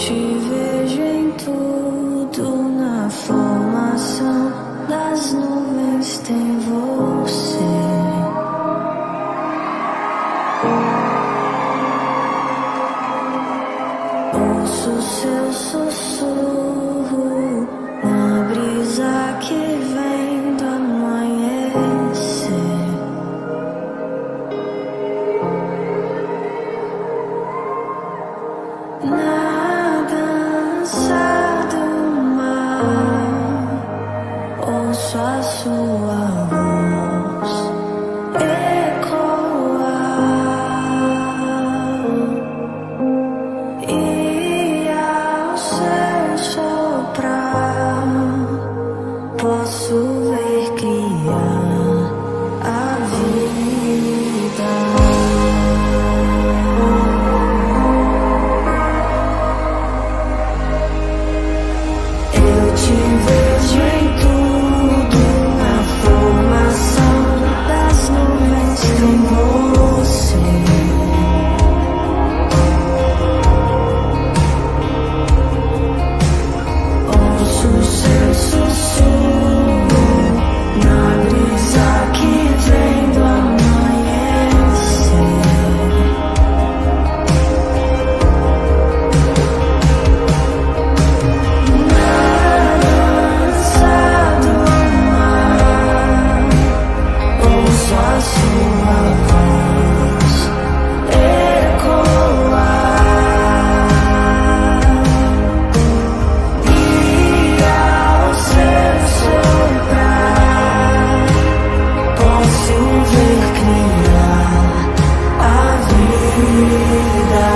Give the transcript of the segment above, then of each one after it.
te vejo em tudo, na formação das nuvens tem você. Ouço seu sussurro na brisa que vem do amanhecer. Na dança do mar, ouço a sua voz ecoar, e ao seu soprar posso ver criar a vida. Eu te vejo em tudo, na formação das nuvens tem você. Ouço seu sussurro na brisa que vem do amanhecer. Ouço a sua voz ecoar, e ao seu soprar posso ver criar a vida.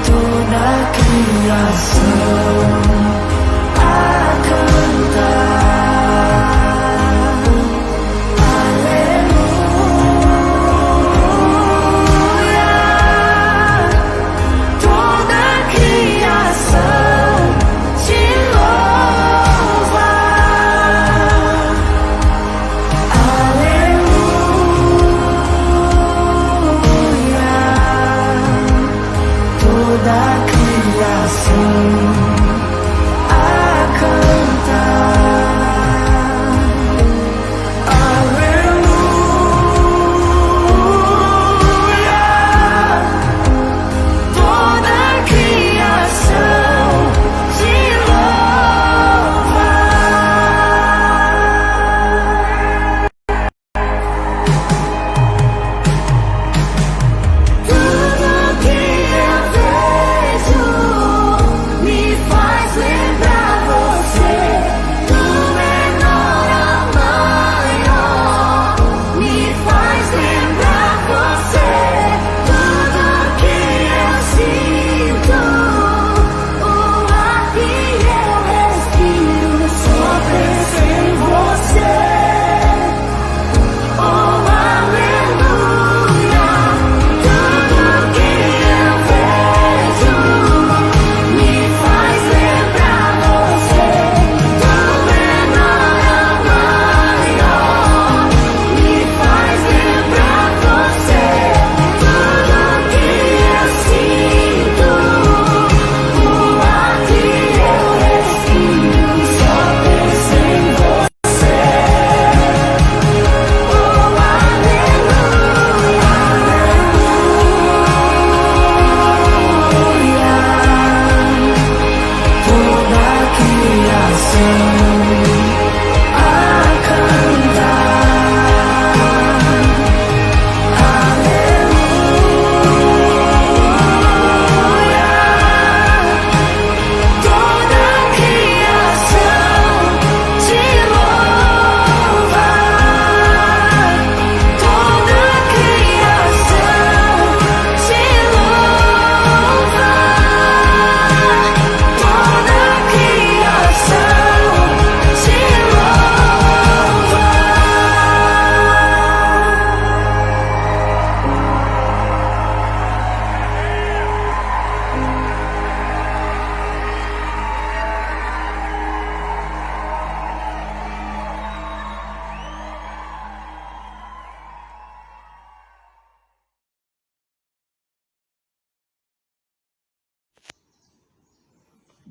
Toda a criação a cantar, aleluia. Toda a criação te louva, aleluia. Toda a criação a cantar.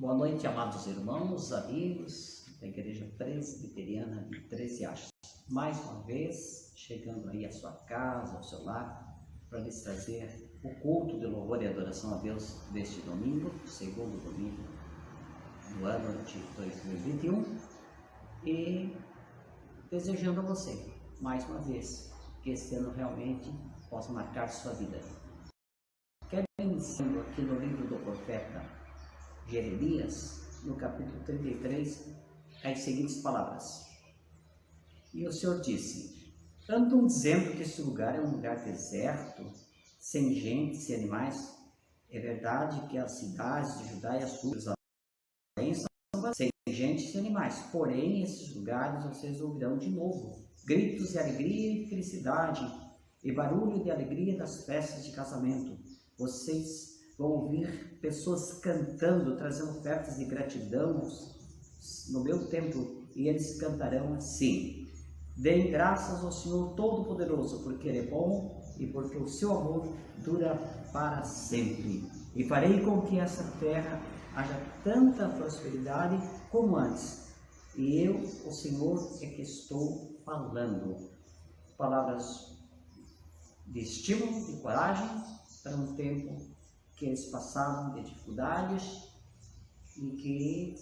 Boa noite, amados irmãos, amigos da Igreja Presbiteriana de 13 Achos. Mais uma vez, chegando aí à sua casa, ao seu lar, para lhes trazer o culto de louvor e adoração a Deus deste domingo, segundo domingo do ano de 2021, e desejando a você, mais uma vez, que este ano realmente possa marcar sua vida. Quero iniciando aqui no livro do profeta Jeremias, no capítulo 33, as seguintes palavras. E o Senhor disse: andam dizendo que este lugar é um lugar deserto, sem gente, sem animais. É verdade que as cidades de Judá e as suas são sem gente e sem animais. Porém, esses lugares vocês ouvirão de novo gritos de alegria e felicidade e barulho de alegria das festas de casamento. Vocês vão ouvir pessoas cantando, trazendo ofertas de gratidão no meu templo, e eles cantarão assim: deem graças ao Senhor Todo-Poderoso, porque Ele é bom e porque o seu amor dura para sempre. E farei com que essa terra haja tanta prosperidade como antes. E eu, o Senhor, é que estou falando. Palavras de estímulo, de coragem, para um tempo que eles passavam de dificuldades e que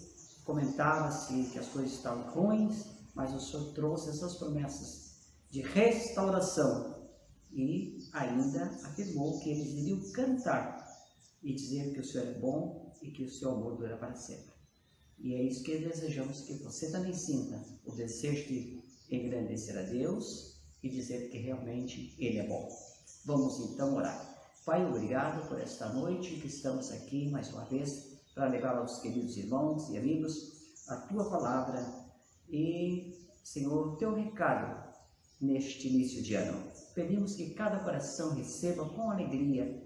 comentava-se que as coisas estavam ruins, mas o Senhor trouxe essas promessas de restauração e ainda afirmou que eles iriam cantar e dizer que o Senhor é bom e que o seu amor dura para sempre. E é isso que desejamos, que você também sinta o desejo de engrandecer a Deus e dizer que realmente Ele é bom. Vamos então orar. Pai, obrigado por esta noite que estamos aqui mais uma vez para levar aos queridos irmãos e amigos a Tua palavra e, Senhor, o Teu recado neste início de ano. Pedimos que cada coração receba com alegria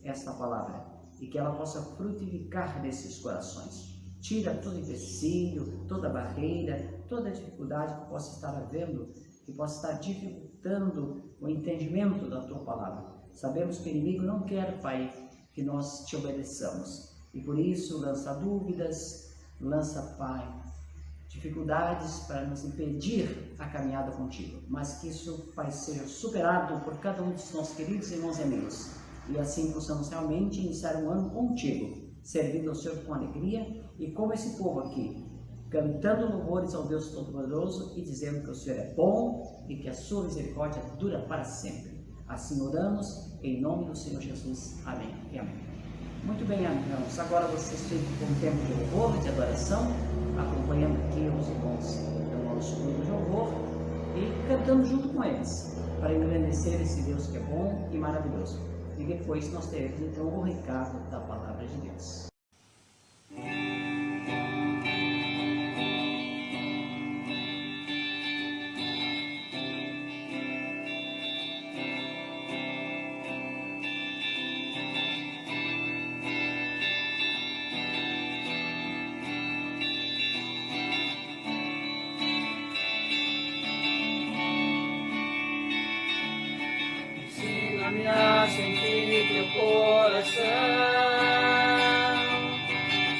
esta palavra e que ela possa frutificar nesses corações. Tira todo empecilho, toda barreira, toda dificuldade que possa estar havendo, que possa estar dificultando o entendimento da Tua palavra. Sabemos que o inimigo não quer, Pai, que nós Te obedeçamos. E por isso lança dúvidas, lança, Pai, dificuldades para nos impedir a caminhada contigo. Mas que isso, Pai, seja superado por cada um dos nossos queridos irmãos e amigos. E assim possamos realmente iniciar um ano contigo, servindo ao Senhor com alegria e como esse povo aqui, cantando louvores ao Deus Todo-Poderoso e dizendo que o Senhor é bom e que a sua misericórdia dura para sempre. Assim oramos, em nome do Senhor Jesus. Amém e amém. Muito bem, irmãos, agora vocês ficam com um tempo de louvor e de adoração, acompanhando aqui os irmãos do nosso grupo de louvor e cantando junto com eles, para engrandecer esse Deus que é bom e maravilhoso. E depois nós teremos então o recado da Palavra de Deus. Ensina-me a sentir teu coração,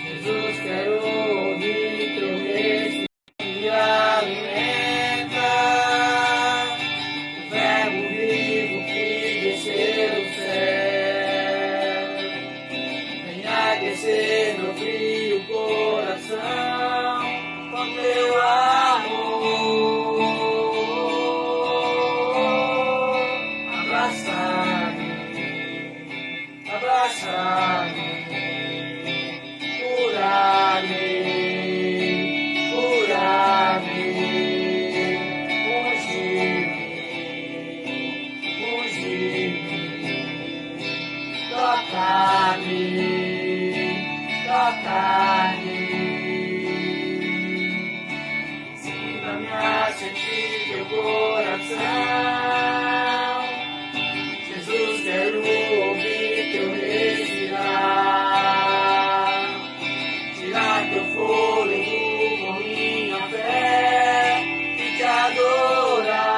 Jesus, quero ouvir teu reino que me alimenta, o verbo vivo que desceu do céu, vem aquecer meu frio coração com teu amor. Abraça-me, cura-me, unge-me, toca-me, ensina-me a sentir teu coração. Jesus, quero ouvir teu respirar, tirar teu fôlego com minha fé e te adorar.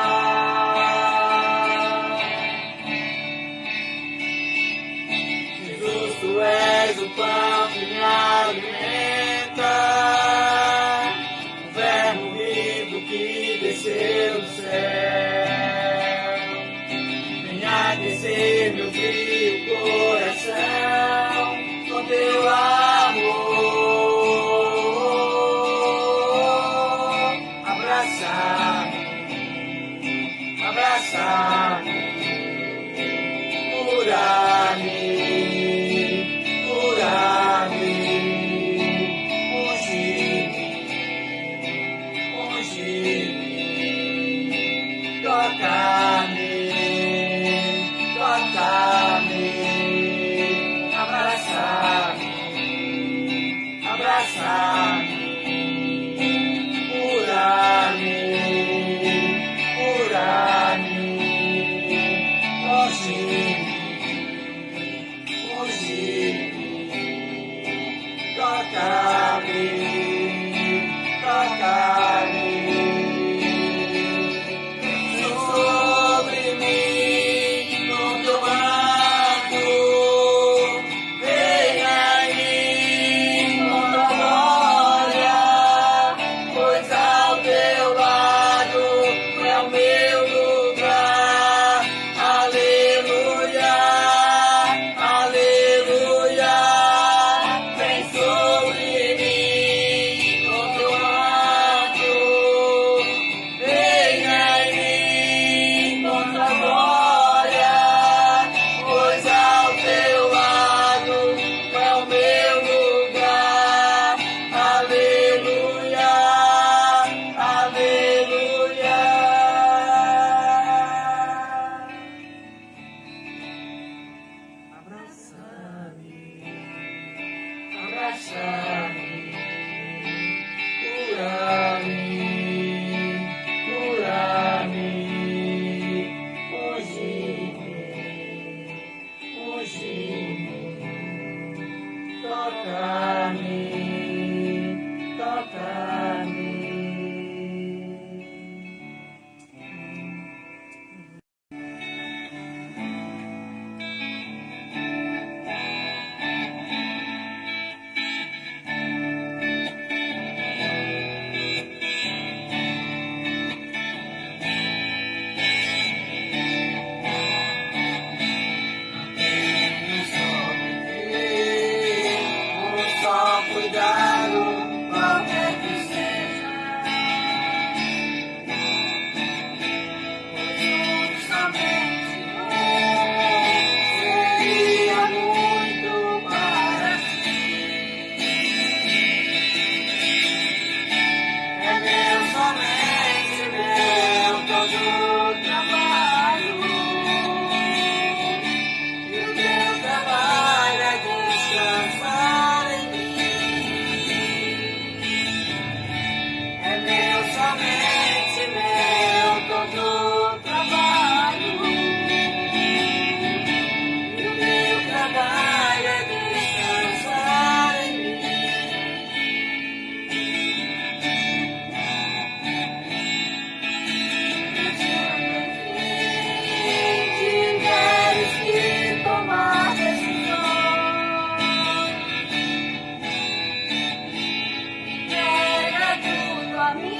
Jesus, tu és o pão que me alimenta, toca-me, toca-me. Sobre mim, no teu manto, venha em mim com tua glória, pois ao teu lado é o meu lugar. Aleluia, aleluia. Vem sobre mim com teu manto, venha em mim com tua glória, pois ao teu lado é o meu lugar. Aleluia, aleluia. Abraça-me, abraça-me, cura-me, cura-me, unge-me, toca-me, toca-me. Só cuidado, qualquer que seja, pois somente seria muito para ti. É meu, somente meu, todo o trabalho, e o teu trabalho é descansar em mim. É meu, somente meu, todo o trabalho, e o meu trabalho é descansar em mim. Tiveres que tomar decisões, entrega tudo a mim,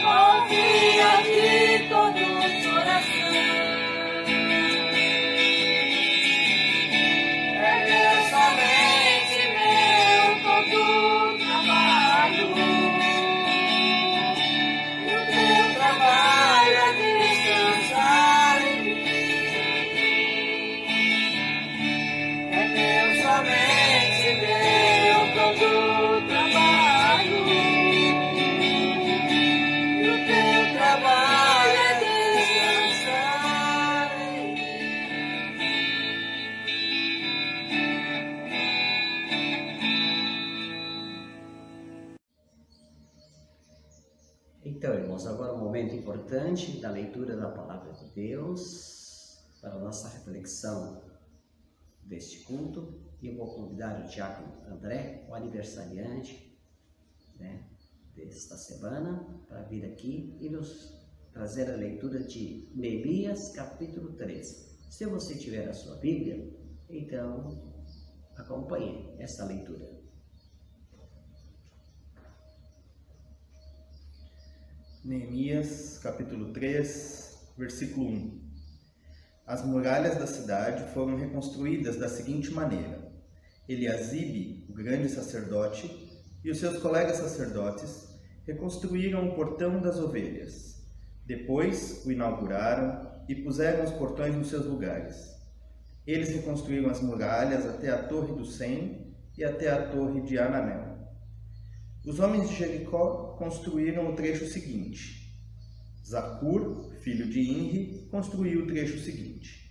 confia de todo o coração. É meu, somente meu, todo o trabalho, e o teu trabalho é descansar em mim. É meu, somente meu, todo o trabalho, e o teu trabalho é descansar em mim. Então, irmãos, agora um momento importante da leitura da Palavra de Deus para a nossa reflexão deste culto. E eu vou convidar o diácono André, o aniversariante, né, desta semana, para vir aqui e nos trazer a leitura de Neemias, capítulo 13. Se você tiver a sua Bíblia, então acompanhe esta leitura. Neemias, capítulo 3, versículo 1. As muralhas da cidade foram reconstruídas da seguinte maneira: Eliasibe, o grande sacerdote, e os seus colegas sacerdotes reconstruíram o portão das ovelhas. Depois o inauguraram e puseram os portões nos seus lugares. Eles reconstruíram as muralhas até a Torre do Sem e até a Torre de Ananel. Os homens de Jericó construíram o trecho seguinte. Zacur, filho de Inri, construiu o trecho seguinte.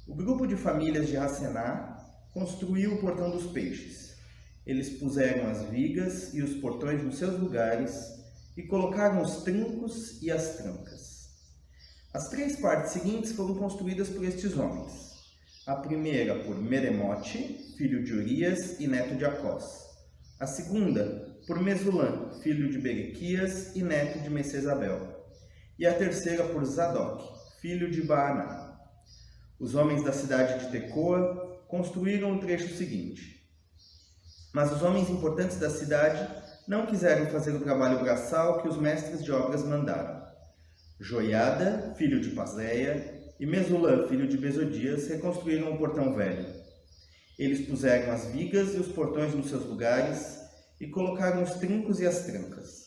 O grupo de famílias de Racená construiu o portão dos peixes. Eles puseram as vigas e os portões nos seus lugares e colocaram os trincos e as trancas. As três partes seguintes foram construídas por estes homens. A primeira por Meremote, filho de Urias e neto de Acós. A segunda por Mesulã, filho de Berequias e neto de Mesesabel. E a terceira por Zadok, filho de Baaná. Os homens da cidade de Tecoa construíram o trecho seguinte. Mas os homens importantes da cidade não quiseram fazer o trabalho braçal que os mestres de obras mandaram. Joiada, filho de Paseia, e Mesulã, filho de Besodias, reconstruíram o portão velho. Eles puseram as vigas e os portões nos seus lugares e colocaram os trincos e as trancas.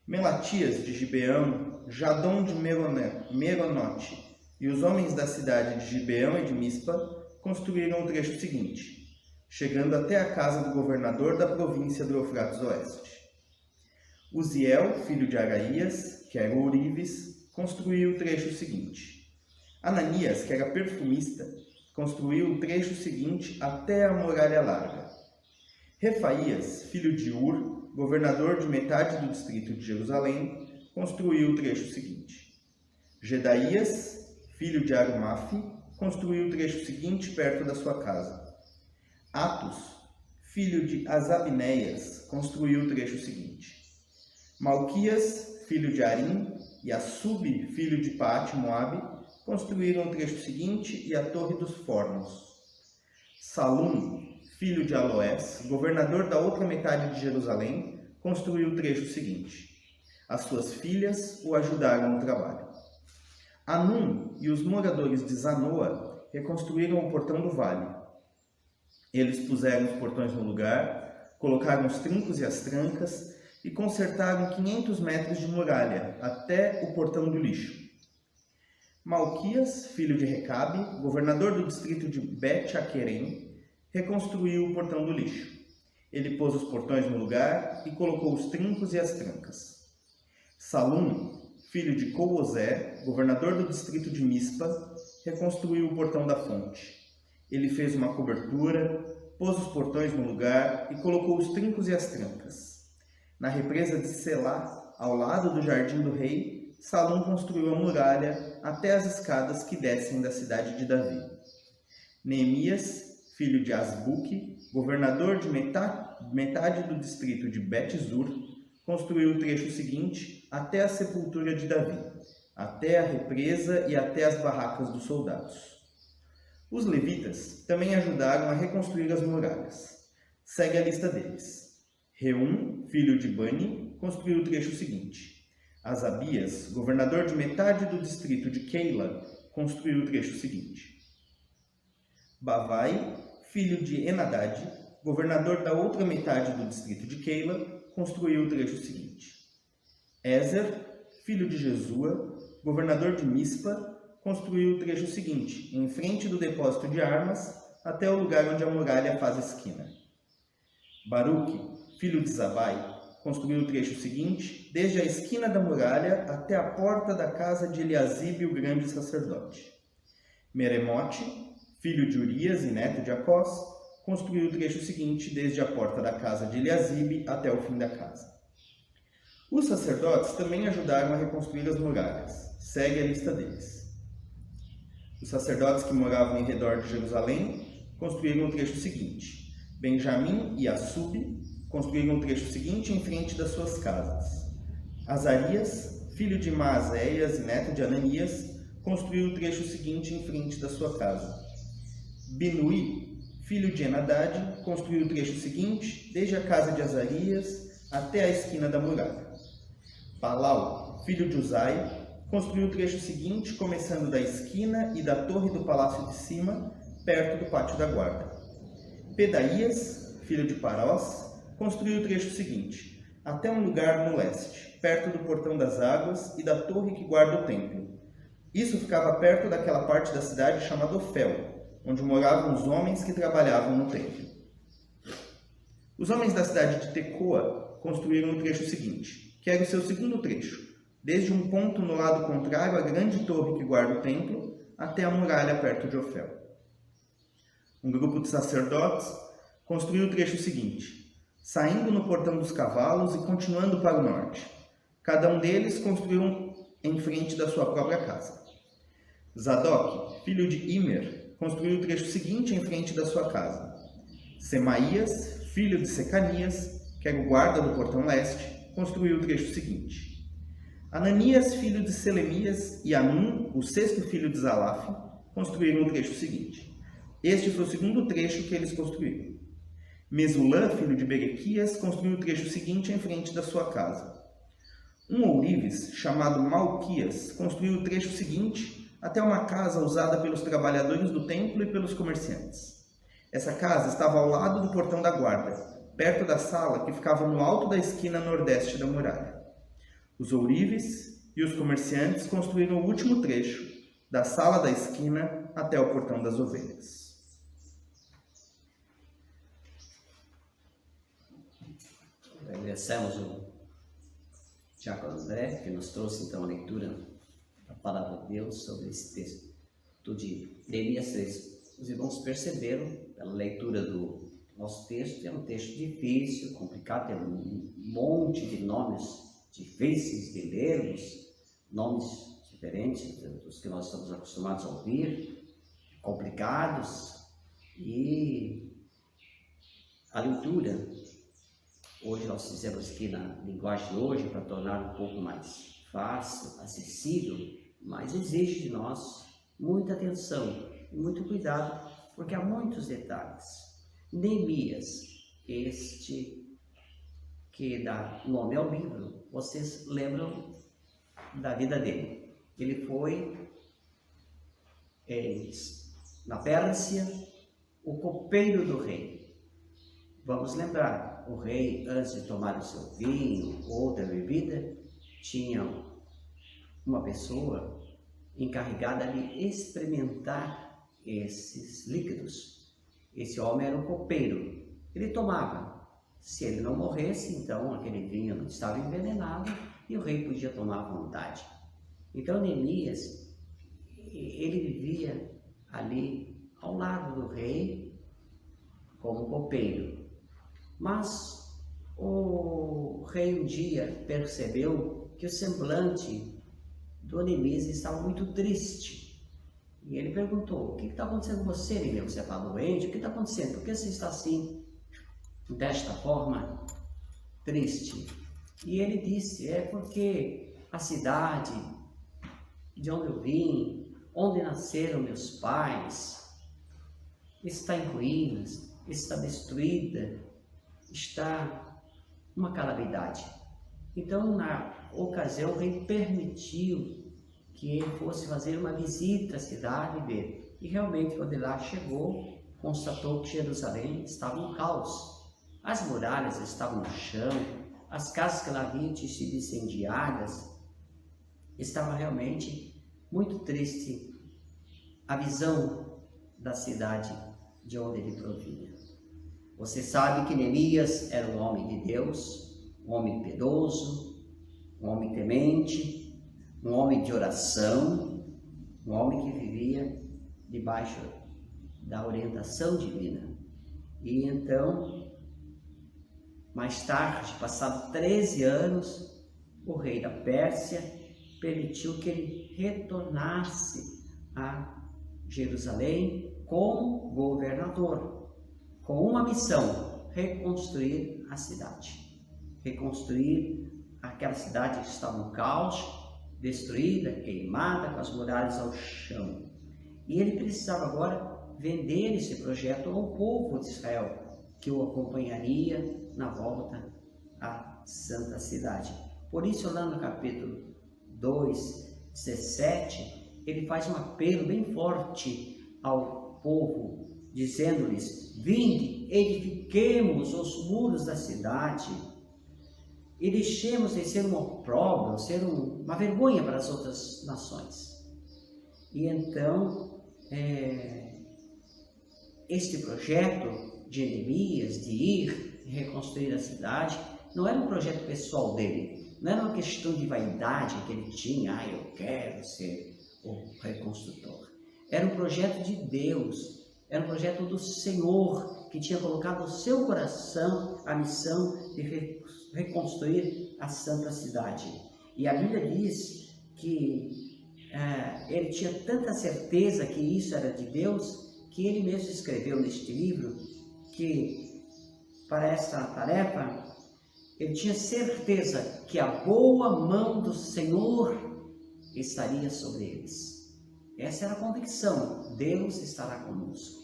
Melatias de Gibeão, Jadom de Meronote e os homens da cidade de Gibeão e de Mispa construíram o trecho seguinte, chegando até a casa do governador da província do Eufrates Oeste. Uziel, filho de Araías, que era ourives, construiu o trecho seguinte. Ananias, que era perfumista, construiu o trecho seguinte até a muralha larga. Refaías, filho de Ur, governador de metade do distrito de Jerusalém, construiu o trecho seguinte. Gedaías, filho de Arumaf, construiu o trecho seguinte perto da sua casa. Atos, filho de Azabineias, construiu o trecho seguinte. Malquias, filho de Arim, e Assub, filho de Paate, Moabe, construíram o trecho seguinte e a Torre dos Fornos. Salum, filho de Aloés, governador da outra metade de Jerusalém, construiu o trecho seguinte. As suas filhas o ajudaram no trabalho. Anum e os moradores de Zanoa reconstruíram o portão do vale. Eles puseram os portões no lugar, colocaram os trincos e as trancas e consertaram 500 metros de muralha até o portão do lixo. Malquias, filho de Recabe, governador do distrito de Bet-Aquerem, reconstruiu o portão do lixo. Ele pôs os portões no lugar e colocou os trincos e as trancas. Salum, filho de Coozé, governador do distrito de Mispa, reconstruiu o portão da fonte. Ele fez uma cobertura, pôs os portões no lugar e colocou os trincos e as trancas. Na represa de Selá, ao lado do jardim do rei, Salum construiu a muralha até as escadas que descem da cidade de Davi. Neemias, filho de Asbuque, governador de metade do distrito de Bet-Zur, construiu o trecho seguinte até a sepultura de Davi, até a represa e até as barracas dos soldados. Os levitas também ajudaram a reconstruir as muralhas. Segue a lista deles. Reum, filho de Bani, construiu o trecho seguinte. Asabias, governador de metade do distrito de Keila, construiu o trecho seguinte. Bavai, filho de Enadad, governador da outra metade do distrito de Keila, construiu o trecho seguinte. Ezer, filho de Jesua, governador de Mispa, construiu o trecho seguinte, em frente do depósito de armas, até o lugar onde a muralha faz esquina. Baruque, filho de Zabai, construiu o trecho seguinte, desde a esquina da muralha até a porta da casa de Eliasibe, o grande sacerdote. Meremote, filho de Urias e neto de Acós, construiu o trecho seguinte, desde a porta da casa de Eliasibe até o fim da casa. Os sacerdotes também ajudaram a reconstruir as muralhas. Segue a lista deles. Os sacerdotes que moravam em redor de Jerusalém construíram o trecho seguinte. Benjamim e Assub construíram o trecho seguinte em frente das suas casas. Azarias, filho de Maazéias e neto de Ananias, construiu o trecho seguinte em frente da sua casa. Binui, filho de Enadad, construiu o trecho seguinte desde a casa de Azarias até a esquina da muralha. Palau, filho de Uzai, construiu o trecho seguinte começando da esquina e da torre do palácio de cima, perto do pátio da guarda. Pedaías, filho de Parós, construiu o trecho seguinte, até um lugar no leste, perto do portão das águas e da torre que guarda o templo. Isso ficava perto daquela parte da cidade chamada Ofel, onde moravam os homens que trabalhavam no templo. Os homens da cidade de Tecoa construíram o trecho seguinte, que era o seu segundo trecho, desde um ponto no lado contrário à grande torre que guarda o templo, até a muralha perto de Ofel. Um grupo de sacerdotes construiu o trecho seguinte, saindo no portão dos cavalos e continuando para o norte. Cada um deles construiu em frente da sua própria casa. Zadok, filho de Imer, construiu o trecho seguinte em frente da sua casa. Semaías, filho de Secanias, que era o guarda do portão leste, construiu o trecho seguinte. Ananias, filho de Selemias, e Anum, o sexto filho de Zalaf, construíram o trecho seguinte. Este foi o segundo trecho que eles construíram. Mesulã, filho de Berequias, construiu o trecho seguinte em frente da sua casa. Um ourives, chamado Malquias, construiu o trecho seguinte até uma casa usada pelos trabalhadores do templo e pelos comerciantes. Essa casa estava ao lado do portão da guarda, perto da sala que ficava no alto da esquina nordeste da muralha. Os ourives e os comerciantes construíram o último trecho, da sala da esquina até o portão das ovelhas. Agradecemos o Diácono André, que nos trouxe então a leitura da Palavra de Deus sobre esse texto de Neemias 3. Os irmãos perceberam, pela leitura do nosso texto, é um texto difícil, complicado, tem um monte de nomes difíceis de lermos, nomes diferentes dos que nós estamos acostumados a ouvir, complicados, e a leitura, hoje nós fizemos aqui na linguagem de hoje para tornar um pouco mais fácil, acessível, mas exige de nós muita atenção e muito cuidado, porque há muitos detalhes. Neemias, este que dá nome ao livro, vocês lembram da vida dele. Ele foi na Pérsia o copeiro do rei. Vamos lembrar, o rei, antes de tomar o seu vinho ou outra bebida, tinha uma pessoa encarregada de experimentar esses líquidos. Esse homem era um copeiro. Ele tomava. Se ele não morresse, então aquele vinho não estava envenenado e o rei podia tomar à vontade. Então Neemias, ele vivia ali ao lado do rei como copeiro. Mas o rei um dia percebeu que o semblante do Neemias estava muito triste. E ele perguntou: o que está acontecendo com você, Neemias? Você está doente? O que está acontecendo? Por que você está assim, desta forma, triste? E ele disse: é porque a cidade de onde eu vim, onde nasceram meus pais, está em ruínas, está destruída, está uma calamidade. Então, na ocasião, o rei permitiu que ele fosse fazer uma visita à cidade e ver. E realmente, quando ele lá chegou, constatou que Jerusalém estava em caos. As muralhas estavam no chão, as casas que lá haviam sido incendiadas. Estava realmente muito triste a visão da cidade de onde ele provinha. Você sabe que Neemias era um homem de Deus, um homem piedoso, um homem temente, um homem de oração, um homem que vivia debaixo da orientação divina. E então, mais tarde, passados 13 anos, o rei da Pérsia permitiu que ele retornasse a Jerusalém como governador, com uma missão: reconstruir a cidade, reconstruir aquela cidade que estava no caos, destruída, queimada, com as muralhas ao chão. E ele precisava agora vender esse projeto ao povo de Israel, que o acompanharia na volta à santa cidade. Por isso, lá no capítulo 2, 17, ele faz um apelo bem forte ao povo, dizendo-lhes: vinde, edifiquemos os muros da cidade e deixemos de ser um opróbrio, ser uma vergonha para as outras nações. E então, este projeto de Neemias de ir e reconstruir a cidade não era um projeto pessoal dele, não era uma questão de vaidade que ele tinha: eu quero ser o reconstrutor. Era um projeto de Deus, era um projeto do Senhor, que tinha colocado no seu coração a missão de reconstruir a santa cidade. E a Bíblia diz que ele tinha tanta certeza que isso era de Deus, que ele mesmo escreveu neste livro, que para esta tarefa ele tinha certeza que a boa mão do Senhor estaria sobre eles. Essa era a convicção: Deus estará conosco,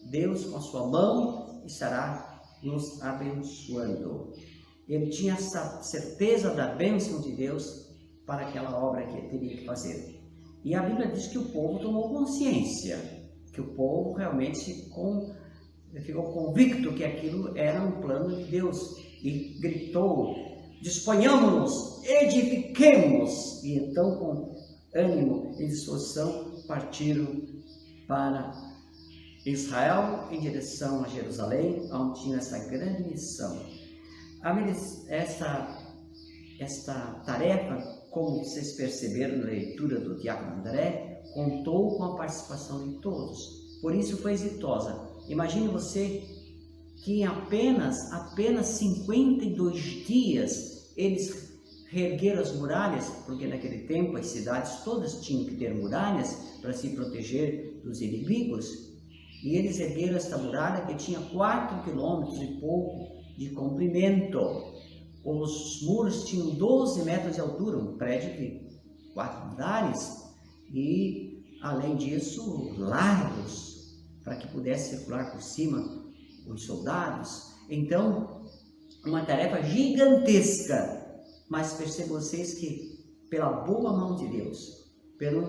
Deus com a sua mão estará nos abençoando. Ele tinha essa certeza da bênção de Deus para aquela obra que ele teria que fazer. E a Bíblia diz que o povo tomou consciência, que o povo realmente ficou convicto que aquilo era um plano de Deus e gritou: disponhamos-nos, edifiquemos. E então, com ânimo e disposição, partiram para Israel em direção a Jerusalém, onde tinha essa grande missão. Esta tarefa, como vocês perceberam na leitura do diácono André, contou com a participação de todos, por isso foi exitosa. Imagine você que em apenas 52 dias eles reergueram as muralhas, porque naquele tempo as cidades todas tinham que ter muralhas para se proteger dos inimigos, e eles ergueram esta muralha que tinha 4 quilômetros e pouco de comprimento. Os muros tinham 12 metros de altura, um prédio de 4 andares, e além disso largos, para que pudesse circular por cima os soldados. Então, uma tarefa gigantesca, mas percebam vocês que pela boa mão de Deus, pela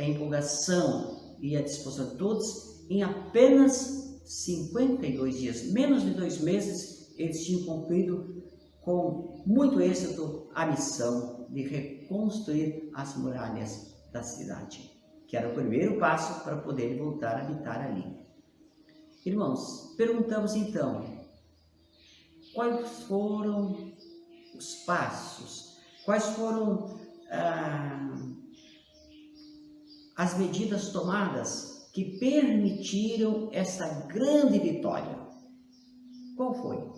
empolgação e a disposição de todos, em apenas 52 dias, menos de 2 meses, eles tinham cumprido com muito êxito a missão de reconstruir as muralhas da cidade, que era o primeiro passo para poder voltar a habitar ali. Irmãos, perguntamos então, quais foram os passos, quais foram as medidas tomadas que permitiram essa grande vitória? Qual foi?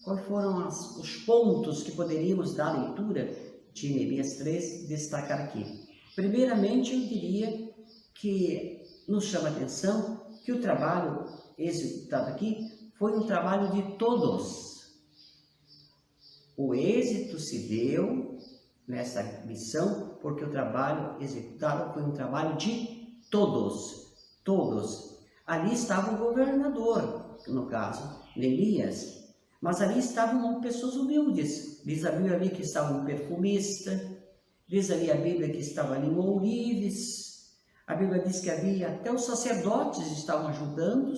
Quais foram os pontos que poderíamos dar a leitura de Neemias 3 destacar aqui? Primeiramente, eu diria que nos chama a atenção que o trabalho executado aqui foi um trabalho de todos. O êxito se deu nessa missão porque o trabalho executado foi um trabalho de todos. Ali estava o governador, no caso, Neemias, mas ali estavam pessoas humildes. Diz a Bíblia ali que estava um perfumista, diz ali a Bíblia que estava ali um ourives, a Bíblia diz que havia até os sacerdotes estavam ajudando,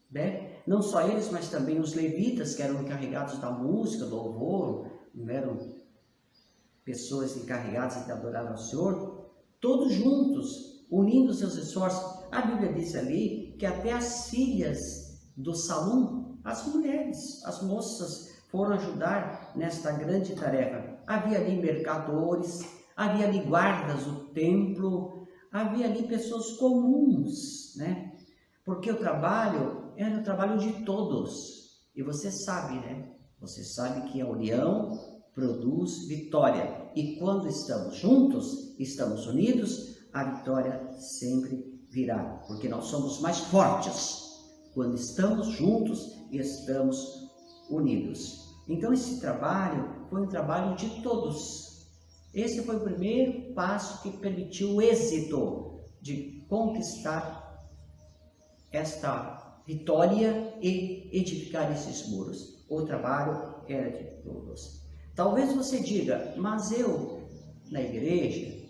né? Não só eles, mas também os levitas, que eram encarregados da música, do louvor, não eram pessoas encarregadas de adorar ao Senhor, todos juntos, unindo seus esforços. A Bíblia diz ali que até as filhas do Salom, as mulheres, as moças, foram ajudar nesta grande tarefa. Havia ali mercadores, havia ali guardas do templo, havia ali pessoas comuns, né? Porque o trabalho era o trabalho de todos. E você sabe, né? Você sabe que a união produz vitória. E quando estamos juntos, estamos unidos, a vitória sempre virá, porque nós somos mais fortes quando estamos juntos e estamos unidos. Então esse trabalho foi um trabalho de todos. Esse foi o primeiro passo que permitiu o êxito de conquistar esta vitória e edificar esses muros. O trabalho era de todos. Talvez você diga, mas eu, na igreja,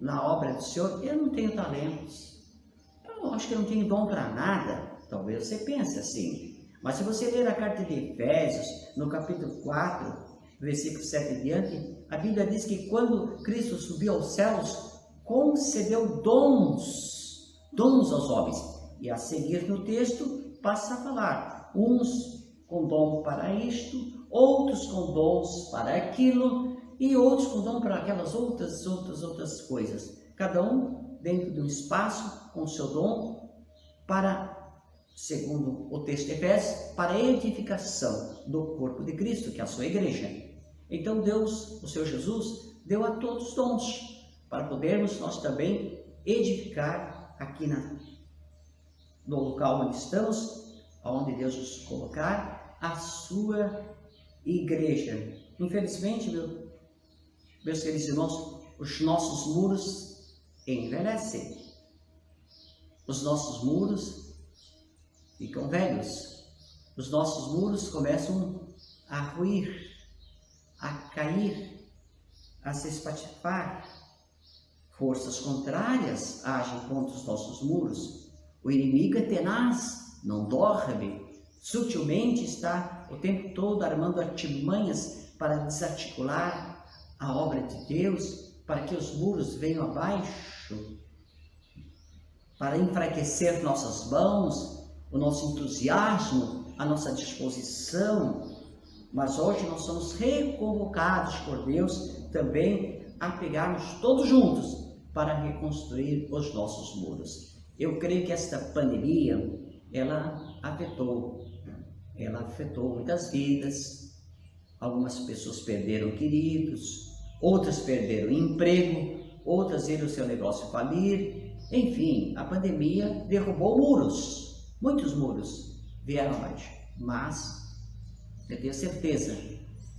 na obra do Senhor, eu não tenho talentos, eu acho que eu não tenho dom para nada. Talvez você pense assim, mas se você ler a carta de Efésios, no capítulo 4, versículo 7 em diante, a Bíblia diz que quando Cristo subiu aos céus, concedeu dons aos homens. E a seguir no texto, passa a falar, uns com dom para isto, outros com dons para aquilo, e outros com dom para aquelas outras coisas. Cada um dentro de um espaço com o seu dom para, segundo o texto de Efésios, para a edificação do corpo de Cristo, que é a sua igreja. Então Deus, o Senhor Jesus, deu a todos dons para podermos nós também edificar aqui no local onde estamos, onde Deus nos colocar, a sua igreja. Infelizmente, meus queridos irmãos, os nossos muros envelhecem. Os nossos muros ficam velhos. Os nossos muros começam a ruir, a cair, a se espatifar. Forças contrárias agem contra os nossos muros. O inimigo é tenaz, não dorme. Sutilmente está o tempo todo armando artimanhas para desarticular a obra de Deus, para que os muros venham abaixo, para enfraquecer nossas mãos, o nosso entusiasmo, a nossa disposição. Mas hoje nós somos reconvocados por Deus também a pegarmos todos juntos para reconstruir os nossos muros. Eu creio que esta pandemia, ela afetou muitas vidas. Algumas pessoas perderam queridos, outras perderam emprego, outras viram o seu negócio falir. Enfim, a pandemia derrubou muros, muitos muros vieram abaixo. Mas eu tenho certeza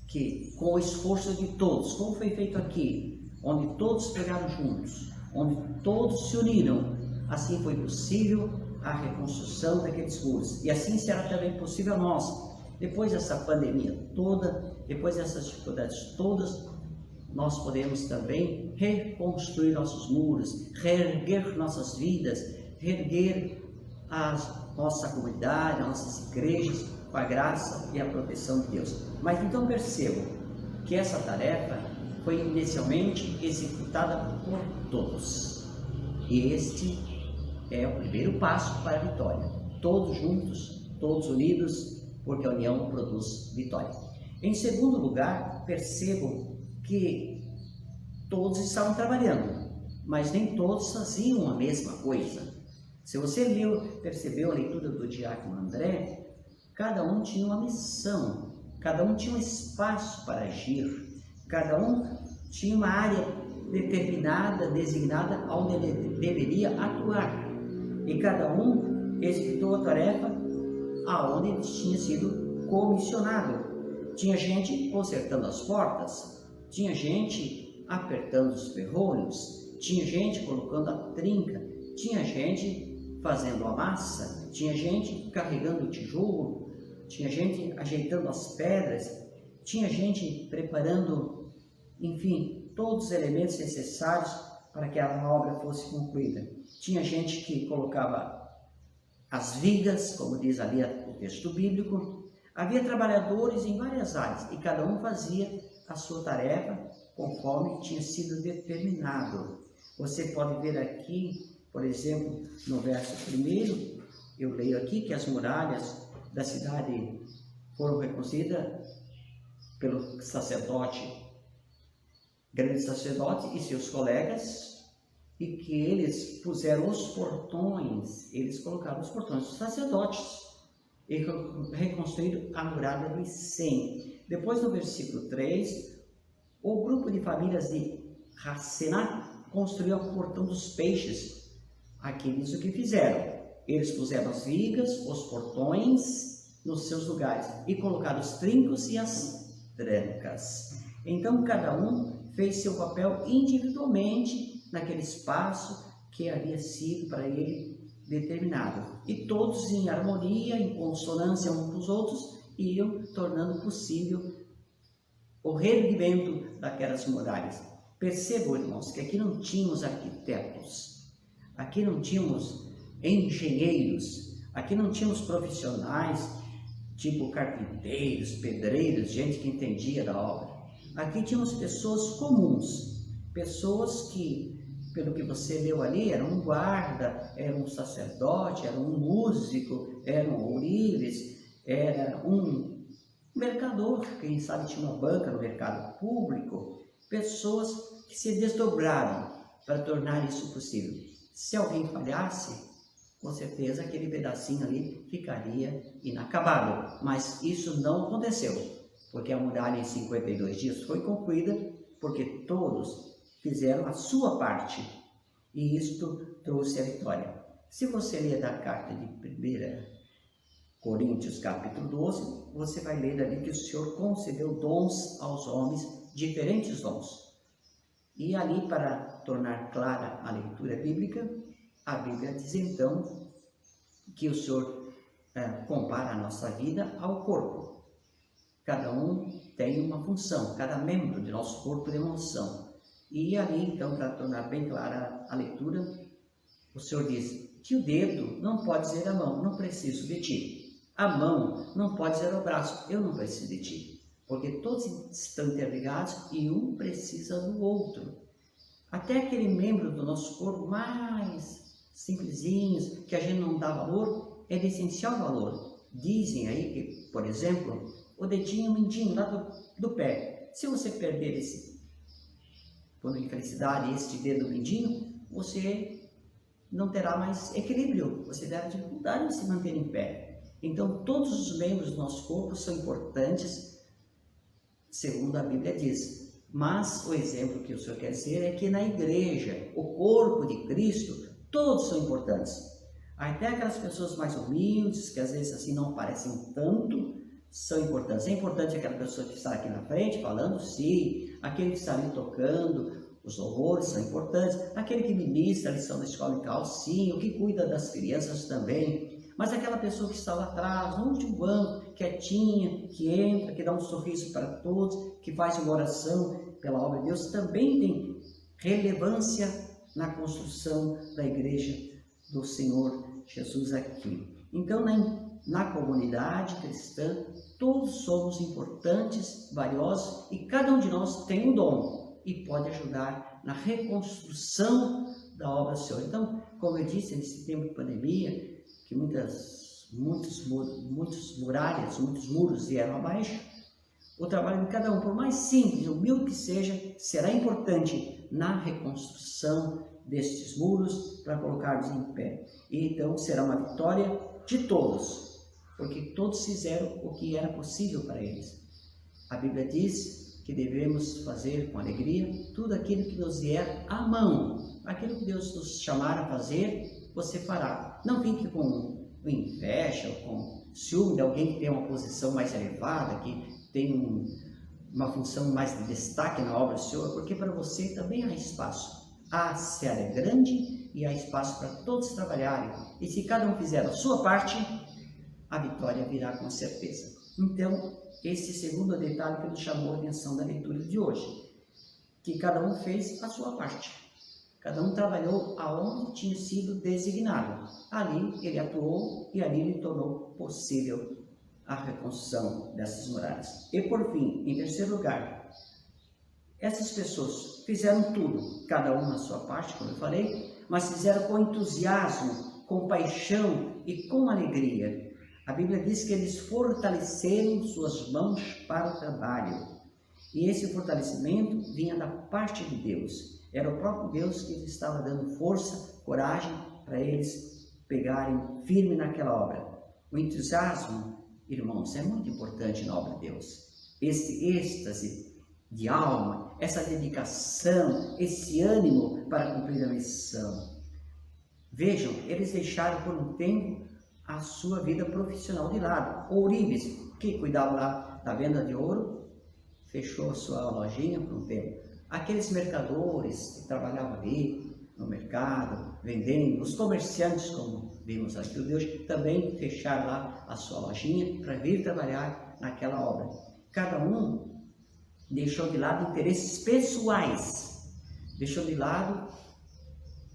que com o esforço de todos, como foi feito aqui, onde todos pegaram juntos, onde todos se uniram, assim foi possível a reconstrução daqueles muros. E assim será também possível a nós. Depois dessa pandemia toda, depois dessas dificuldades todas, nós podemos também reconstruir nossos muros, reerguer nossas vidas, reerguer a nossa comunidade, as nossas igrejas, com a graça e a proteção de Deus. Mas então percebam que essa tarefa foi inicialmente executada por todos. E este é o primeiro passo para a vitória. Todos juntos, todos unidos, porque a união produz vitória. Em segundo lugar, percebam que todos estavam trabalhando, mas nem todos faziam a mesma coisa. Se você percebeu a leitura do diácono André, cada um tinha uma missão, cada um tinha um espaço para agir, cada um tinha uma área determinada, designada, onde ele deveria atuar. E cada um executou a tarefa aonde ele tinha sido comissionado. Tinha gente consertando as portas, tinha gente apertando os ferrolhos, tinha gente colocando a trinca, tinha gente fazendo a massa, tinha gente carregando o tijolo, tinha gente ajeitando as pedras, tinha gente preparando, enfim, todos os elementos necessários para que a obra fosse concluída. Tinha gente que colocava as vigas, como diz ali o texto bíblico. Havia trabalhadores em várias áreas e cada um fazia a sua tarefa conforme tinha sido determinado. Você pode ver aqui, por exemplo, no verso 1, eu leio aqui que as muralhas da cidade foram reconstruídas pelo sacerdote, grande sacerdote e seus colegas, e que eles puseram os portões, eles colocaram os portões dos sacerdotes e reconstruíram a muralha dos 100. Depois, no versículo 3, o grupo de famílias de Racená construiu o portão dos peixes. Aqui diz o que fizeram. Eles puseram as vigas, os portões nos seus lugares e colocaram os trincos e as trancas. Então, cada um fez seu papel individualmente naquele espaço que havia sido para ele determinado. E todos em harmonia, em consonância uns com os outros, iam tornando possível o reerguimento daquelas muralhas. Percebam, irmãos, que aqui não tínhamos arquitetos, aqui não tínhamos engenheiros, aqui não tínhamos profissionais, tipo carpinteiros, pedreiros, gente que entendia da obra. Aqui tínhamos pessoas comuns, pessoas que, pelo que você leu ali, eram um guarda, era um sacerdote, era um músico, eram ourives, era um mercador, quem sabe tinha uma banca no mercado público, pessoas que se desdobraram para tornar isso possível. Se alguém falhasse, com certeza aquele pedacinho ali ficaria inacabado, mas isso não aconteceu, porque a muralha em 52 dias foi concluída, porque todos fizeram a sua parte, e isto trouxe a vitória. Se você ler da carta de 1 Coríntios, capítulo 12, você vai ler ali que o Senhor concedeu dons aos homens, diferentes dons. E ali, para tornar clara a leitura bíblica, a Bíblia diz então que o Senhor compara a nossa vida ao corpo. Cada um tem uma função, cada membro de nosso corpo tem uma função. E ali, então, para tornar bem clara a leitura, o Senhor diz que o dedo não pode dizer à mão, não preciso de ti. A mão não pode dizer ao braço, eu não preciso de ti. Porque todos estão interligados e um precisa do outro. Até aquele membro do nosso corpo mais simplesinhos, que a gente não dá valor, é de essencial valor. Dizem aí que, por exemplo, o dedinho mindinho lá do pé, se você perder por infelicidade, este dedo mindinho, você não terá mais equilíbrio, você terá dificuldade de se manter em pé. Então, todos os membros do nosso corpo são importantes, segundo a Bíblia diz. Mas o exemplo que o Senhor quer dizer é que na igreja, o corpo de Cristo, todos são importantes. Até aquelas pessoas mais humildes, que às vezes assim não aparecem tanto, são importantes. É importante aquela pessoa que está aqui na frente falando, sim. Aquele que está ali tocando, os louvores são importantes. Aquele que ministra a lição da escola dominical, sim. O que cuida das crianças também. Mas aquela pessoa que está lá atrás, no último banco, quietinha, que entra, que dá um sorriso para todos, que faz uma oração pela obra de Deus, também tem relevância na construção da igreja do Senhor Jesus aqui. Então, na comunidade cristã, todos somos importantes, valiosos, e cada um de nós tem um dom e pode ajudar na reconstrução da obra do Senhor. Então, como eu disse, nesse tempo de pandemia, que muitos muros vieram abaixo, o trabalho de cada um, por mais simples, humilde que seja, será importante na reconstrução destes muros para colocar-los em pé. E então será uma vitória de todos, porque todos fizeram o que era possível para eles. A Bíblia diz que devemos fazer com alegria tudo aquilo que nos vier à mão. Aquilo que Deus nos chamar a fazer, você fará. Não fique com inveja ou com ciúme de alguém que tem uma posição mais elevada, que tem uma função mais de destaque na obra do Senhor, porque para você também há espaço. A seara é grande e há espaço para todos trabalharem. E se cada um fizer a sua parte, a vitória virá com certeza. Então, esse segundo detalhe que nos chamou a atenção da leitura de hoje, que cada um fez a sua parte. Cada um trabalhou aonde tinha sido designado. Ali ele atuou e ali ele tornou possível a reconstrução dessas muralhas. E por fim, em terceiro lugar, essas pessoas fizeram tudo, cada um na sua parte, como eu falei, mas fizeram com entusiasmo, com paixão e com alegria. A Bíblia diz que eles fortaleceram suas mãos para o trabalho. E esse fortalecimento vinha da parte de Deus. Era o próprio Deus que estava dando força, coragem para eles pegarem firme naquela obra. O entusiasmo, irmãos, é muito importante na obra de Deus. Esse êxtase de alma, essa dedicação, esse ânimo para cumprir a missão. Vejam, eles deixaram por um tempo a sua vida profissional de lado. Ourives, que cuidava lá da venda de ouro, fechou a sua lojinha por um tempo. Aqueles mercadores que trabalhavam ali no mercado, vendendo, os comerciantes, como vimos aqui, o Deus, também fecharam lá a sua lojinha para vir trabalhar naquela obra. Cada um deixou de lado interesses pessoais, deixou de lado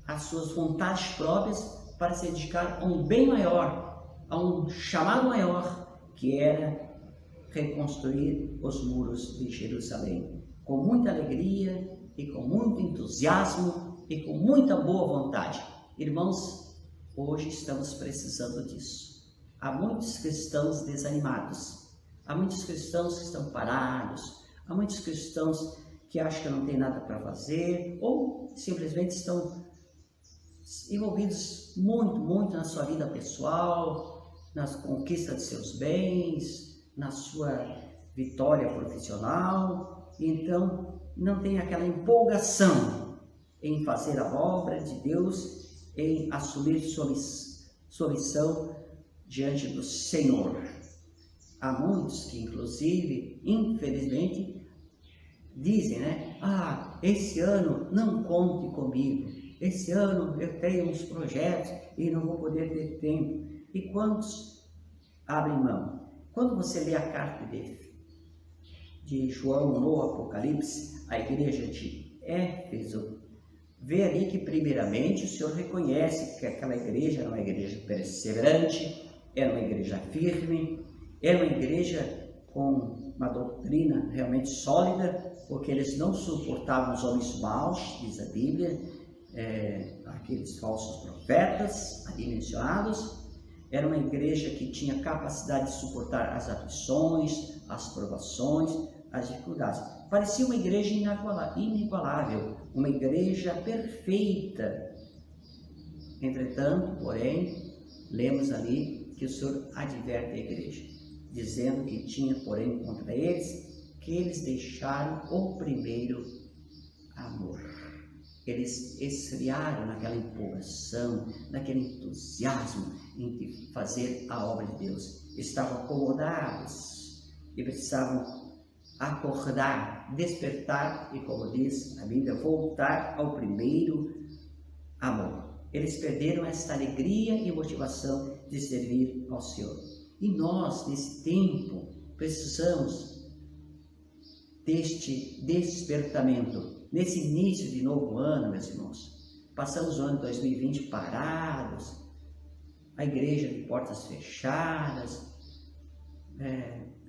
as suas vontades próprias para se dedicar a um bem maior, a um chamado maior, que era reconstruir os muros de Jerusalém. Com muita alegria e com muito entusiasmo e com muita boa vontade. Irmãos, hoje estamos precisando disso. Há muitos cristãos desanimados, há muitos cristãos que estão parados, há muitos cristãos que acham que não tem nada para fazer ou simplesmente estão envolvidos muito na sua vida pessoal, na conquista de seus bens, na sua vitória profissional. Então, não tem aquela empolgação em fazer a obra de Deus em assumir sua missão diante do Senhor. Há muitos que, inclusive, infelizmente, dizem, né? Esse ano não conte comigo. Esse ano eu tenho uns projetos e não vou poder ter tempo. E quantos abrem mão? Quando você lê a carta de João no Apocalipse, a igreja de Éfeso, vê ali que primeiramente o Senhor reconhece que aquela igreja era uma igreja perseverante, era uma igreja firme, era uma igreja com uma doutrina realmente sólida, porque eles não suportavam os homens maus, diz a Bíblia, aqueles falsos profetas ali mencionados. Era uma igreja que tinha capacidade de suportar as aflições, as provações, as dificuldades. Parecia uma igreja inigualável, uma igreja perfeita. Entretanto, porém, lemos ali que o Senhor adverte a igreja, dizendo que tinha, porém, contra eles, que eles deixaram o primeiro amor. Eles esfriaram naquela empolgação, naquele entusiasmo em fazer a obra de Deus. Estavam acomodados e precisavam acordar, despertar e, como diz a Bíblia, voltar ao primeiro amor. Eles perderam esta alegria e motivação de servir ao Senhor. E nós, nesse tempo, precisamos deste despertamento. Nesse início de novo ano, meus irmãos, passamos o ano 2020 parados, a igreja de portas fechadas,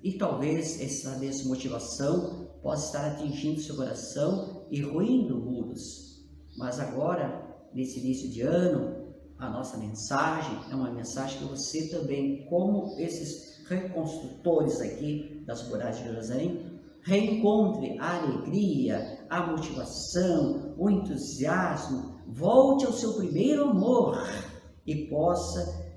e talvez essa desmotivação possa estar atingindo seu coração e ruindo muros. Mas agora, nesse início de ano, a nossa mensagem é uma mensagem que você também, como esses reconstrutores aqui das muralhas de Jerusalém, reencontre a alegria, a motivação, o entusiasmo, volte ao seu primeiro amor e possa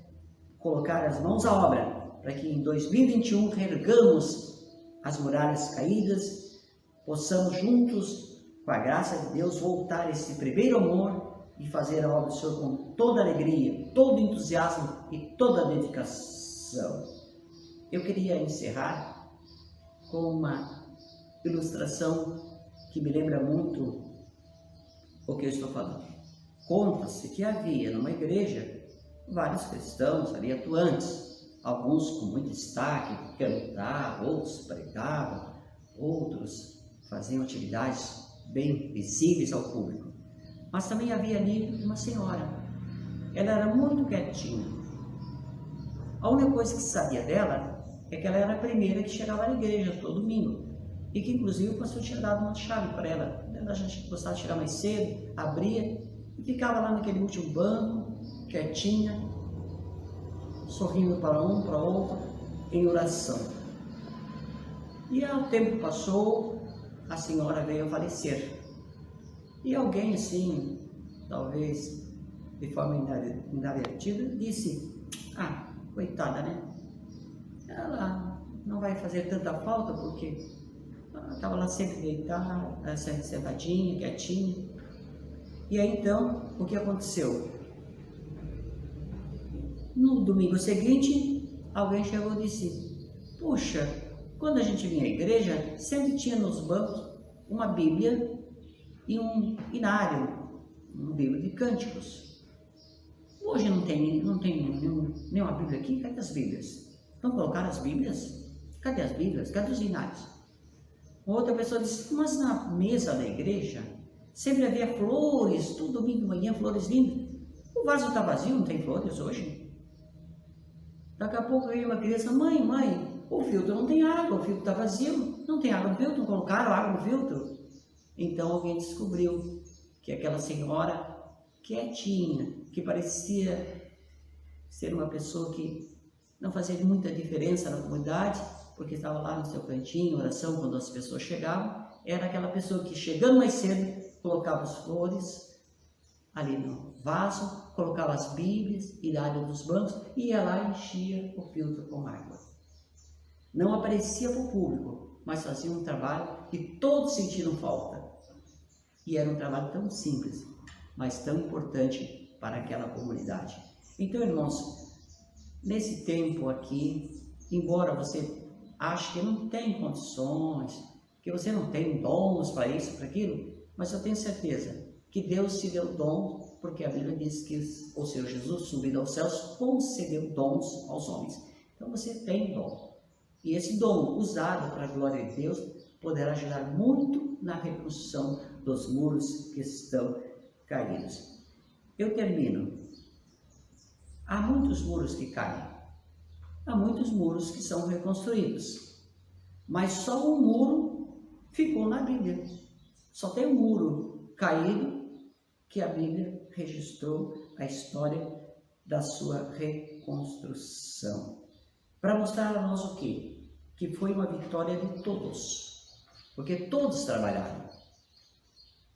colocar as mãos à obra para que em 2021 reergamos as muralhas caídas, possamos juntos, com a graça de Deus, voltar a esse primeiro amor e fazer a obra do Senhor com toda alegria, todo entusiasmo e toda dedicação. Eu queria encerrar com uma ilustração que me lembra muito o que eu estou falando. Conta-se que havia numa igreja vários cristãos ali atuantes, alguns com muito destaque, cantavam, outros pregavam, outros faziam atividades bem visíveis ao público. Mas também havia ali uma senhora, ela era muito quietinha. A única coisa que se sabia dela é que ela era a primeira que chegava à igreja todo domingo. E que inclusive o pastor tinha dado uma chave para ela. A gente gostava de chegar mais cedo, abria e ficava lá naquele último banco, quietinha, sorrindo para um, para outro, em oração. E o tempo passou, a senhora veio a falecer. E alguém assim, talvez de forma inadvertida, disse: coitada, né? Ela não vai fazer tanta falta porque ela estava lá sempre deitada, sentadinha, quietinha. E aí então, o que aconteceu? No domingo seguinte, alguém chegou e disse: puxa, quando a gente vinha à igreja, sempre tinha nos bancos uma Bíblia e um inário, um livro de cânticos. Hoje não tem nenhuma Bíblia aqui. Cadê as Bíblias? Vão colocar as Bíblias? Cadê as Bíblias? Cadê os inários? Outra pessoa disse: mas na mesa da igreja sempre havia flores, todo domingo de manhã, flores lindas. O vaso está vazio, não tem flores hoje? Daqui a pouco veio uma criança: mãe, o filtro não tem água, o filtro está vazio, não tem água no filtro, não colocaram água no filtro. Então alguém descobriu que aquela senhora quietinha, que parecia ser uma pessoa que não fazia muita diferença na comunidade, porque estava lá no seu cantinho, oração, quando as pessoas chegavam, era aquela pessoa que, chegando mais cedo, colocava as flores ali no vaso, colocava as Bíblias e da área dos bancos e ia lá e enchia o filtro com água. Não aparecia para o público, mas fazia um trabalho que todos sentiram falta. E era um trabalho tão simples, mas tão importante para aquela comunidade. Então, irmãos, nesse tempo aqui, embora você ache que não tem condições, que você não tem dons para isso, para aquilo, mas eu tenho certeza que Deus te deu dom, porque a Bíblia diz que o Senhor Jesus, subindo aos céus, concedeu dons aos homens. Então você tem dom. E esse dom, usado para a glória de Deus, poderá ajudar muito na reconstrução dos muros que estão caídos. Eu termino. Há muitos muros que caem. Há muitos muros que são reconstruídos. Mas só um muro ficou na Bíblia. Só tem um muro caído que a Bíblia registrou a história da sua reconstrução. Para mostrar a nós o quê? Que foi uma vitória de todos. Porque todos trabalharam.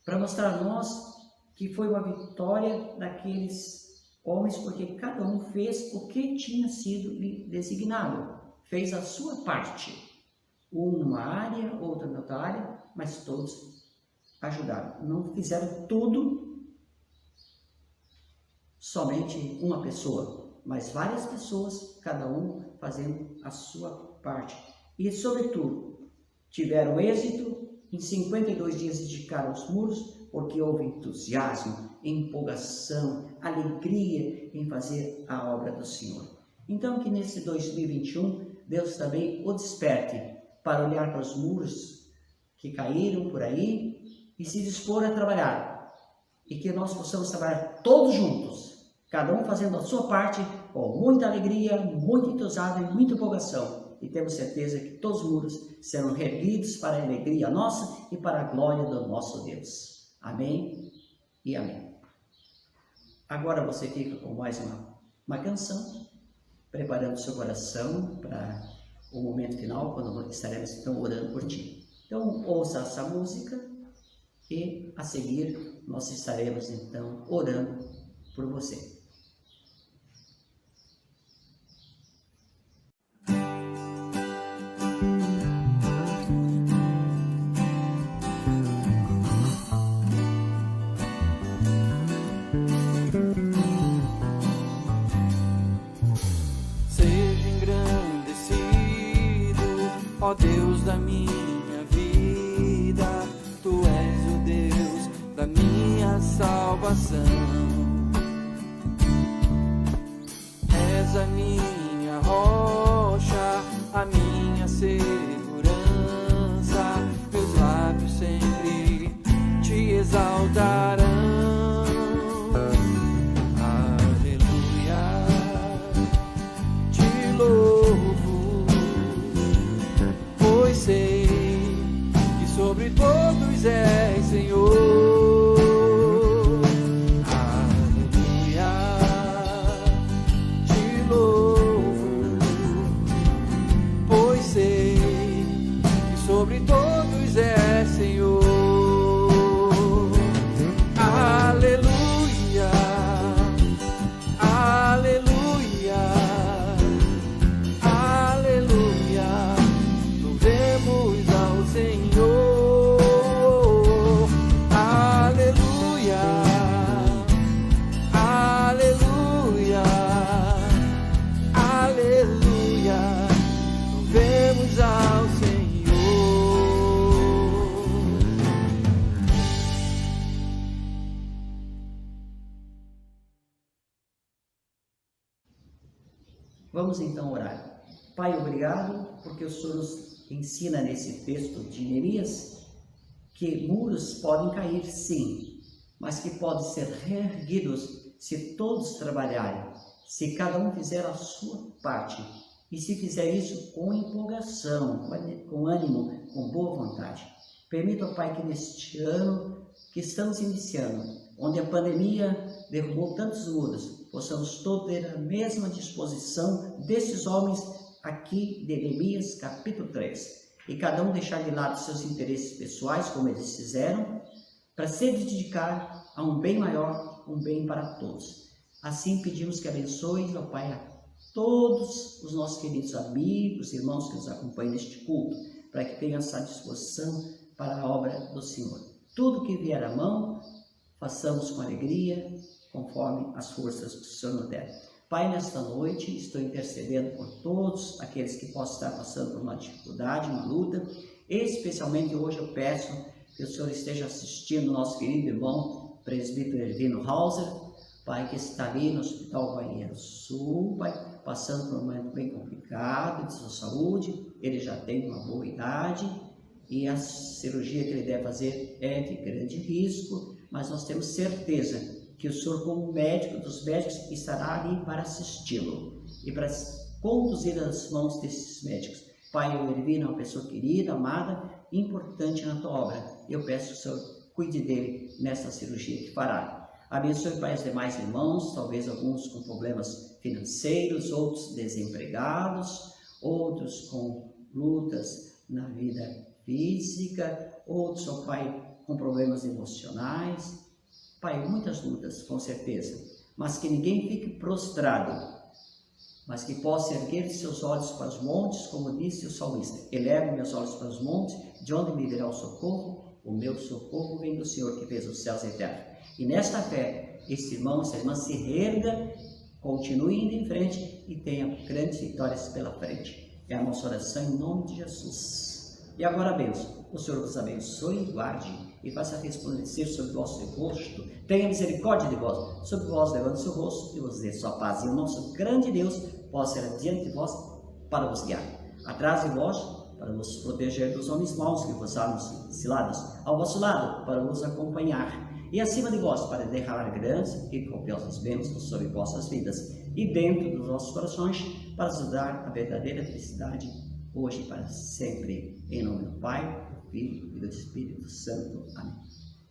Para mostrar a nós que foi uma vitória daqueles homens, porque cada um fez o que tinha sido lhe designado. Fez a sua parte. Um numa área, outro na outra área, mas todos ajudaram. Não fizeram tudo somente uma pessoa, mas várias pessoas, cada um fazendo a sua parte. E, sobretudo, tiveram êxito. Em 52 dias dedicaram os muros, porque houve entusiasmo, empolgação, alegria em fazer a obra do Senhor. Então, que nesse 2021, Deus também o desperte para olhar para os muros que caíram por aí e se dispor a trabalhar. E que nós possamos trabalhar todos juntos, cada um fazendo a sua parte, com muita alegria, muito entusiasmo e muita empolgação. E temos certeza que todos os muros serão reerguidos para a alegria nossa e para a glória do nosso Deus. Amém e amém. Agora você fica com mais uma canção, preparando seu coração para o momento final, quando estaremos então orando por ti. Então ouça essa música e a seguir nós estaremos então orando por você. Ó Deus da minha vida, Tu és o Deus da minha salvação. És a minha rocha, a minha segurança. Meus lábios sempre Te exaltarão. Aleluia, Te louvo, pois sei que sobre todos és Senhor. Aleluia, Te louvo, pois sei que sobre todos és Senhor. Aleluia, aleluia, aleluia. Louvemos ao Senhor. Aleluia, aleluia, aleluia. Louvemos ao Senhor. Vamos então orar. Pai, obrigado porque o Senhor nos ensina nesse texto de Neemias que muros podem cair sim, mas que podem ser reerguidos se todos trabalharem, se cada um fizer a sua parte e se fizer isso com empolgação, com ânimo, com boa vontade. Permita, Pai, que neste ano que estamos iniciando, onde a pandemia derrubou tantos muros, possamos todos ter a mesma disposição desses homens aqui de Neemias capítulo 3, e cada um deixar de lado seus interesses pessoais, como eles fizeram, para se dedicar a um bem maior, um bem para todos. Assim pedimos que abençoe, ó Pai, a todos os nossos queridos amigos, irmãos que nos acompanham neste culto, para que tenham essa disposição para a obra do Senhor. Tudo que vier à mão, façamos com alegria, conforme as forças que o Senhor nos der. Pai, nesta noite estou intercedendo por todos aqueles que possam estar passando por uma dificuldade, uma luta. Especialmente hoje eu peço que o Senhor esteja assistindo nosso querido irmão presbítero Ervino Hauser, Pai, que está ali no Hospital Banheiro Sul, Pai, passando por um momento bem complicado de sua saúde. Ele já tem uma boa idade e a cirurgia que ele deve fazer é de grande risco, mas nós temos certeza que o Senhor, como médico dos médicos, estará ali para assisti-lo e para conduzir as mãos desses médicos. Pai, o Ervino é uma pessoa querida, amada, importante na tua obra. Eu peço que o Senhor cuide dele nessa cirurgia que fará. Abençoe, Pai, os demais irmãos, talvez alguns com problemas financeiros, outros desempregados, outros com lutas na vida física, outros, ó Pai, com problemas emocionais. Pai, muitas lutas, com certeza, mas que ninguém fique prostrado, mas que possa erguer seus olhos para os montes, como disse o salmista: elevo meus olhos para os montes, de onde me virá o socorro? O meu socorro vem do Senhor que fez os céus eternos. E nesta fé, esse irmão, essa irmã se reerga, continue indo em frente e tenha grandes vitórias pela frente. É a nossa oração em nome de Jesus. E agora a bênção. O Senhor vos abençoe e guarde, e faça resplandecer sobre o vosso rosto, tenha misericórdia de vós, sobre vós levando seu rosto, e vos dê sua paz. E o nosso grande Deus possa ser diante de vós para vos guiar, atrás de vós para vos proteger dos homens maus que vos armam ciladas, ao vosso lado para vos acompanhar, e acima de vós para derramar grandes e copiosas bênçãos sobre vossas vidas, e dentro dos vossos corações para vos dar a verdadeira felicidade, hoje e para sempre. Em nome do Pai, do Filho e do Espírito Santo. Amém.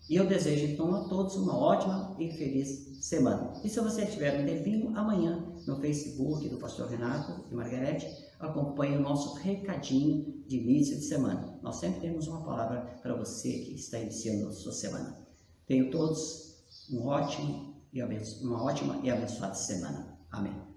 E eu desejo então a todos uma ótima e feliz semana. E se você tiver um tempinho, amanhã no Facebook do Pastor Renato e Margarete, acompanhe o nosso recadinho de início de semana. Nós sempre temos uma palavra para você que está iniciando a sua semana. Tenham todos uma ótima e abençoada semana. Amém.